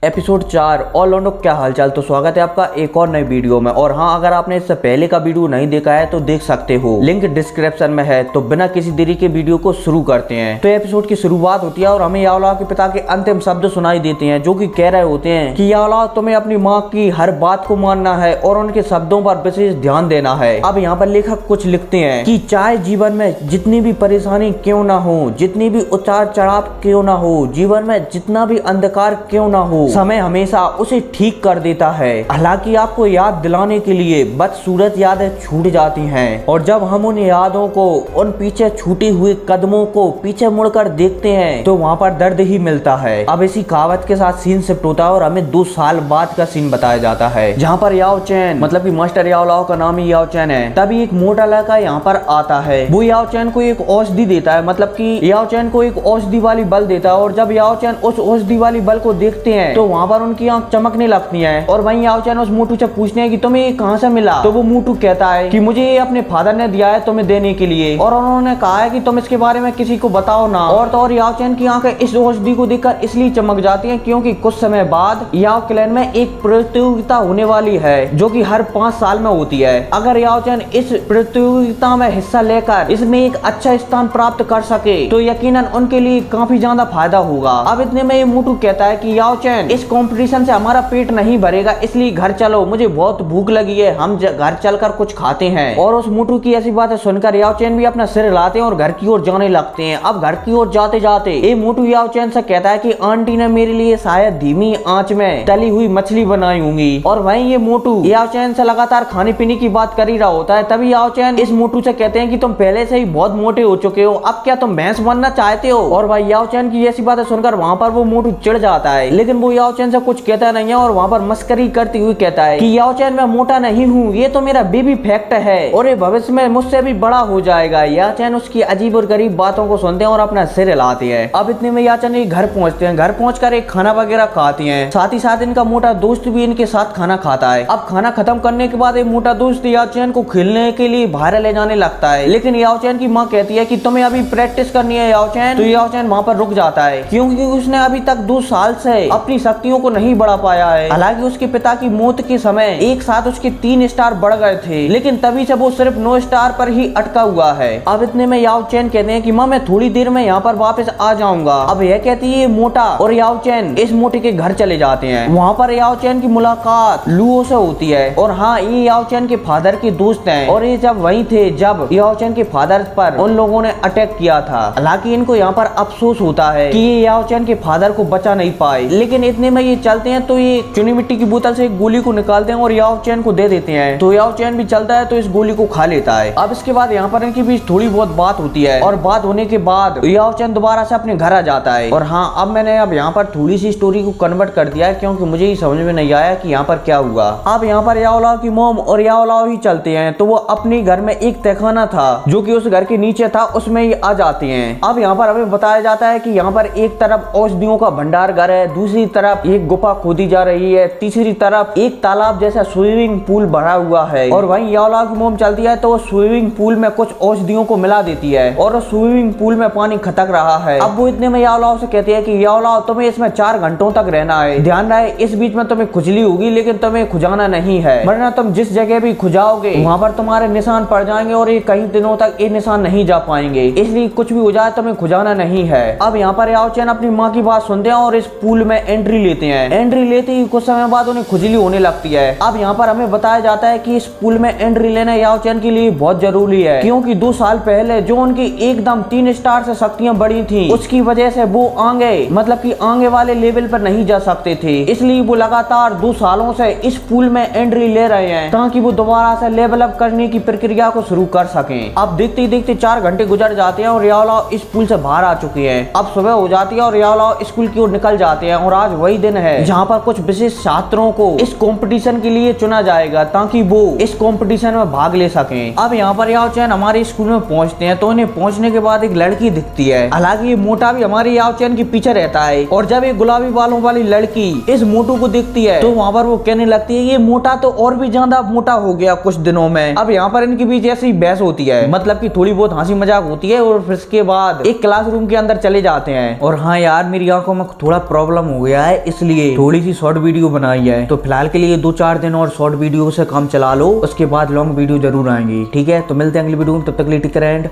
Episode 4 और लोगों क्या हालचाल। तो स्वागत है आपका एक और नई वीडियो में। और हाँ, अगर आपने इससे पहले का वीडियो नहीं देखा है तो देख सकते हो, लिंक डिस्क्रिप्शन में है। तो बिना किसी देरी के वीडियो को शुरू करते हैं। तो एपिसोड की शुरुआत होती है और हमें यावलाव के पिता के अंतिम शब्द सुनाई देते हैं, जो कि कह रहे होते हैं कि यावलाव, तुम्हें अपनी माँ की हर बात को मानना है और उनके शब्दों पर विशेष ध्यान देना है। अब यहाँ पर लेखक कुछ लिखते हैं कि चाहे जीवन में जितनी भी परेशानी क्यों ना हो, जितनी भी उतार चढ़ाव क्यों ना हो, जीवन में जितना भी अंधकार क्यों ना हो, समय हमेशा उसे ठीक कर देता है। हालांकि आपको याद दिलाने के लिए बदसूरत यादें छूट जाती हैं, और जब हम उन यादों को, उन पीछे छूटे हुए कदमों को पीछे मुड़कर देखते हैं तो वहाँ पर दर्द ही मिलता है। अब इसी कहावत के साथ सीन शिफ्ट होता है और हमें 2 साल बाद का सीन बताया जाता है, जहाँ पर याओ चैन, मतलब कि मास्टर यावलाव का नाम ही याओ चैन है। तभी एक मोटा लड़का यहाँ पर आता है। वो याओ चैन को एक औषधि देता है, मतलब कि याओ चैन को एक औषधि वाली बल देता है। और जब याओ चैन उस औषधि वाली बल को देखते हैं तो वहाँ पर उनकी आंख चमकने लगती है। और वहीं याओ चैन उस मोटू से पूछते हैं कि तुम्हें ये कहाँ से मिला। तो वो मोटू कहता है कि मुझे ये अपने फादर ने दिया है तुम्हें देने के लिए, और उन्होंने कहा है कि तुम इसके बारे में किसी को बताओ ना। और तो और याओ चैन की आंखें इस औषधि को देखकर इसलिए चमक जाती हैं क्योंकि कुछ समय बाद याओ क्लैन में एक प्रतियोगिता होने वाली है, जो कि हर 5 साल में होती है। अगर याओ चैन इस प्रतियोगिता में हिस्सा लेकर इसमें एक अच्छा स्थान प्राप्त कर सके तो यकीनन उनके लिए काफी ज्यादा फायदा होगा। अब इतने में ये मोटू कहता है कि याओ चैन, इस कंपटीशन से हमारा पेट नहीं भरेगा, इसलिए घर चलो, मुझे बहुत भूख लगी है, हम घर चलकर कुछ खाते हैं। और उस मोटू की ऐसी बातें सुनकर याओ चैन भी अपना सिर हिलाते हैं और घर की ओर जाने लगते हैं। अब घर की ओर जाते जाते ये मोटू याओ चैन से कहता है कि आंटी ने मेरे लिए शायद धीमी आंच में तली हुई मछली बनाई होंगी। और वहीं ये मोटू याओ चैन से लगातार खाने पीने की बात कर ही रहा होता है। तभी याओ चैन इस मोटू से कहते हैं कि तुम पहले से ही बहुत मोटे हो चुके हो, अब क्या तुम भैंस बनना चाहते हो। और भाई याओ चैन की ऐसी बातें सुनकर वहाँ पर वो मोटू चिढ़ जाता है, लेकिन वो याओ चैन से कुछ कहता नहीं है और वहाँ पर मस्करी करते हुए कहता है कि याओ चैन, मैं मोटा नहीं हूँ, ये तो मेरा बेबी फैक्ट है और ये भविष्य में मुझसे भी बड़ा हो जाएगा। याओ चैन उसकी अजीब और गरीब बातों को सुनते हैं और अपना सिर हिलाते हैं। अब इतने में याओ चैन घर पहुँचते हैं। घर पहुँचकर एक खाना वगैरह खाती हैं, साथ ही साथ इनका मोटा दोस्त भी इनके साथ खाना खाता है। अब खाना खत्म करने के बाद एक मोटा दोस्त याओ चैन को खेलने के लिए बाहर ले जाने लगता है, लेकिन याओ चैन की माँ कहती है कि तुम्हें अभी प्रैक्टिस करनी है याओ चैन। तो याओ चैन वहाँ पर रुक जाता है क्योंकि उसने अभी तक 2 साल से अपनी शक्तियों को नहीं बढ़ा पाया है। हालांकि उसके पिता की मौत के समय एक साथ उसके 3 स्टार बढ़ गए थे, लेकिन तभी से वो सिर्फ 9 स्टार पर ही अटका हुआ है। अब इतने में याओ चैन कहते हैं कि माँ, मैं थोड़ी देर में यहाँ पर वापस आ जाऊंगा। अब यह कहती है मोटा और याओ चैन इस मोटे के घर चले जाते हैं। वहाँ पर याओ चैन की मुलाकात लुओ से होती है। और हाँ, ये याओ चैन के फादर के दोस्त हैं और ये जब वही थे जब याओ चैन के फादर पर उन लोगों ने अटैक किया था। हालांकि इनको यहाँ पर अफसोस होता है कि ये याओ चैन के फादर को बचा नहीं पाए, लेकिन इतने में ये चलते हैं तो ये चुनी मिट्टी की बोतल से एक गोली को निकालते हैं और याओ चैन को दे देते हैं। तो याओ चैन भी चलता है तो इस गोली को खा लेता है। अब इसके बाद यहाँ पर इनके बीच थोड़ी बहुत बात होती है और बात होने के बाद याओ चैन दोबारा से अपने घर आ जाता है। और हाँ, अब मैंने यहाँ पर थोड़ी सी स्टोरी को कन्वर्ट कर दिया है क्योंकि मुझे ही समझ में नहीं आया कि यहाँ पर क्या हुआ। अब यहाँ पर यावलाव की मोम और यावलाव ही चलते हैं, तो वो अपने घर में एक तहखाना था जो कि उस घर के नीचे था, उसमें ही आ जाते हैं। अब यहाँ पर हमें बताया जाता है कि यहाँ पर एक तरफ औषधियों का भंडार घर है, दूसरी तरफ एक गुफा खोदी जा रही है, तीसरी तरफ एक तालाब जैसा स्विमिंग पूल भरा हुआ है। और वहीं यावलाव की मोम चलती है तो वो स्विमिंग पूल में कुछ औषधियों को मिला देती है और स्विमिंग पूल में पानी खटक रहा है। अब वो इतने में यावलाव से कहती है कि यावलाव, तुम्हें इसमें 4 घंटों तक रहना है, ध्यान रहे इस बीच में तुम्हें खुजली होगी लेकिन तुम्हें खुजाना नहीं है, वरना तुम जिस जगह भी खुजाओगे वहाँ पर तुम्हारे निशान पड़ जाएंगे और ये कई दिनों तक ये निशान नहीं जा पाएंगे, इसलिए कुछ भी हो जाए तुम्हें खुजाना नहीं है। अब यहाँ पर याओ चैन अपनी माँ की बात सुनते हैं और इस पूल में एंट्री लेते हैं। एंट्री लेते ही कुछ समय बाद उन्हें खुजली होने लगती है। अब यहाँ पर हमें बताया जाता है कि इस पूल में एंट्री लेना याओ चैन के लिए बहुत जरूरी है क्योंकि 2 साल पहले जो उनकी एकदम 3 स्टार से शक्तियां बढ़ी थी, उसकी वजह से वो आगे, मतलब कि आगे वाले लेवल पर नहीं जा सकते थे, इसलिए वो लगातार 2 सालों से इस पूल में एंट्री ले रहे हैं ताकि वो दोबारा से लेवल अप करने की प्रक्रिया को शुरू कर सकें। अब देखते ही देखते 4 घंटे गुजर जाते हैं और यावलाव इस पूल से बाहर आ चुके हैं। अब सुबह हो जाती है और यावलाव स्कूल की ओर निकल जाते हैं और आज वही दिन है जहाँ पर कुछ विशेष छात्रों को इस कंपटीशन के लिए चुना जाएगा ताकि वो इस कंपटीशन में भाग ले सकें। अब यहाँ पर याओ चैन हमारे स्कूल में पहुँचते हैं तो इन्हें पहुँचने के बाद एक लड़की दिखती है। हालांकि ये मोटा भी हमारे याओ चैन के पीछे रहता है और जब एक गुलाबी बालों वाली लड़की इस मोटू को दिखती है तो वहाँ पर वो कहने लगती है ये मोटा तो और भी ज्यादा मोटा हो गया कुछ दिनों में। अब यहाँ पर इनके बीच ऐसी बहस होती है, मतलब कि थोड़ी बहुत हंसी मजाक होती है और फिर इसके बाद एक क्लासरूम के अंदर चले जाते हैं। और हाँ यार, मेरी आंखों में थोड़ा प्रॉब्लम हो गया है, है, इसलिए थोड़ी सी शॉर्ट वीडियो बनाई है। तो फिलहाल के लिए 2-4 दिन और शॉर्ट वीडियो से काम चला लो, उसके बाद लॉन्ग वीडियो जरूर आएंगी। ठीक है, तो मिलते हैं अगली वीडियो में, तब तक के लिए टेक केयर एंड